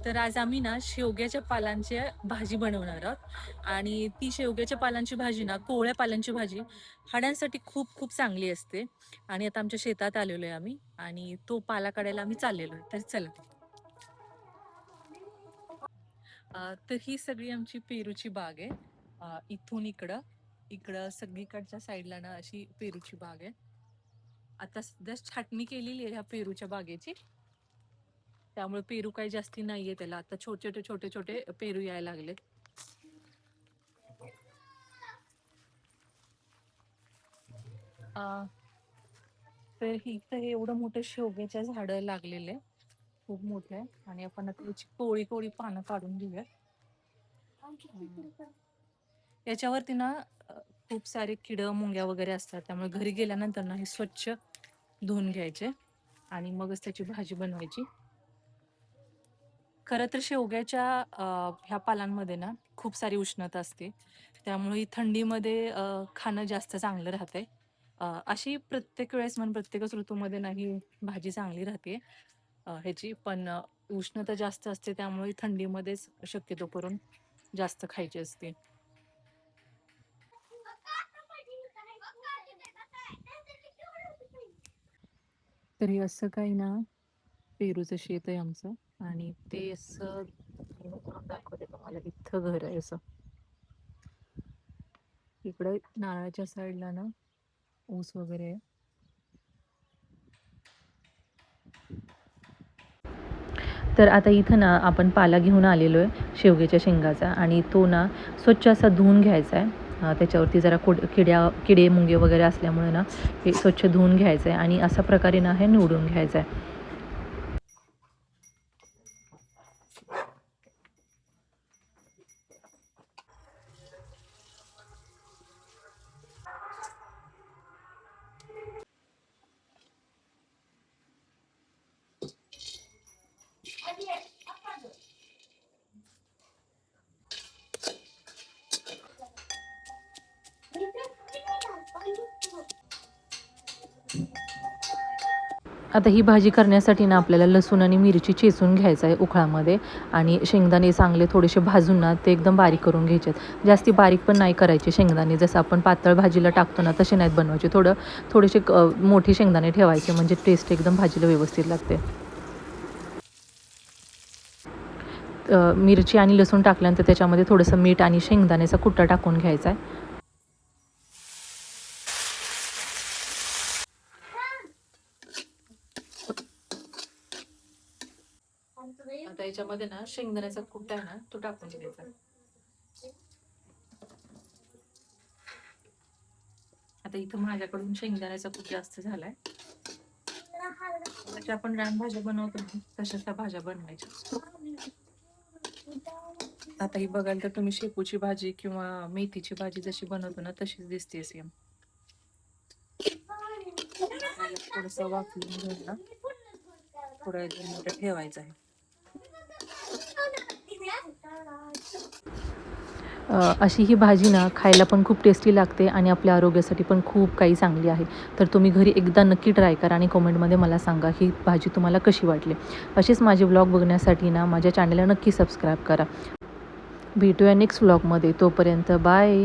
तर आज आम्ही ना शेवग्याच्या पालांची भाजी बनवणार आहोत आणि ती शेवग्याच्या पालांची भाजी ना कोवळ्या पालांची भाजी हाडांसाठी खूप खूप चांगली असते. आणि आता आमच्या शेतात आलेलो आहे आम्ही आणि तो पाला काढायला आम्ही चाललेलो आहे. तर चला. तर ही सगळी आमची पेरूची बाग आहे. इथून इकडं इकडं सगळीकडच्या साईडला ना अशी पेरूची बाग आहे. आता सध्या छाटणी केलेली आहे ह्या पेरूच्या बागेची. त्यामुळे पेरू काही जास्ती नाहीये त्याला. आता छोटे छोटे छोटे छोटे पेरू यायला लागलेत. अ, तर इथं हे एवढं मोठं शेवग्याच्या झाडं लागलेले खूप मोठे आहे आणि आपण आता याची कोळी कोळी पानं काढून घेऊया. याच्यावरती ना अ, खूप सारे किड मुंग्या वगैरे असतात, त्यामुळे घरी गेल्यानंतर ना हे स्वच्छ धुवून घ्यायचे आणि मगच त्याची भाजी बनवायची. खरं तर शेवग्याच्या ह्या पालांमध्ये ना खूप सारी उष्णता असते, त्यामुळे ही थंडीमध्ये खाणं जास्त चांगलं राहतंय. अशी प्रत्येक वेळेस म्हण प्रत्येकच ऋतूमध्ये नाही भाजी चांगली राहते ह्याची, पण उष्णता जास्त असते त्यामुळे थंडीमध्येच शक्यतो करून जास्त खायची असते. तरी असं काही ना पेरूचं शेत आहे आमचं आणि ते असं दाखवते तुम्हाला. इथं घर आहे असं. इकडे नारळाच्या साईडला ना ऊस वगैरे आहे. तर आता इथं ना आपण पाला घेऊन आलेलो आहे शेवग्याच्या शेंगाचा आणि तो ना स्वच्छ असा धुवून घ्यायचा आहे. त्याच्यावरती जरा किडे मुंगे वगैरे असल्यामुळे ना हे स्वच्छ धुवून घ्यायचं आहे आणि अशा प्रकारे ना हे निवडून घ्यायचं आहे. आता ही भाजी करण्यासाठी ना आपल्याला लसूण आणि मिरची चेचून घ्यायचं आहे उखळामध्ये आणि शेंगदाणे चांगले थोडेसे भाजून ना ते एकदम बारीक करून घ्यायचे आहेत. जास्ती बारीक पण नाही करायचे शेंगदाणे, जसं आपण पातळ भाजीला टाकतो ना तसे नाहीत बनवायचे. थोडेसे मोठे शेंगदाणे ठेवायचे म्हणजे टेस्ट एकदम भाजीला व्यवस्थित लागते. मिरची आणि लसूण टाकल्यानंतर त्याच्यामध्ये थोडंसं मीठ आणि शेंगदाण्याचा कुट्टा टाकून घ्यायचा आहे. आता याच्यामध्ये ना शेंगदाण्याचा कुट्टा आहे ना तो टाकून घ्यायचा. आता इथं माझ्याकडून शेंगदाण्याचा कूट जास्त झालाय. म्हणजे आपण रानभाज्या बनवतो ना तशाच त्या भाज्या बनवायच्या. आता ही बघाल तर तुम्ही शेपूची भाजी किंवा मेथीची भाजी जशी बनवतो ना तशीच दिसते सेम. थोडस वाफलून घेऊन ना थोडा मिनिटं ठेवायचं आहे. अशी ही भाजी ना खायला पण खूप टेस्टी लागते आणि आपल्या आरोग्यासाठी पण खूप काही चांगली आहे. तर तुम्ही घरी एकदा नक्की ट्राय करा आणि कमेंटमध्ये मला सांगा ही भाजी तुम्हाला कशी वाटली. असेच माझे व्लॉग बघण्यासाठी ना माझ्या चॅनलला नक्की सबस्क्राईब करा. भेटूया नेक्स्ट व्लॉगमध्ये. तोपर्यंत बाय.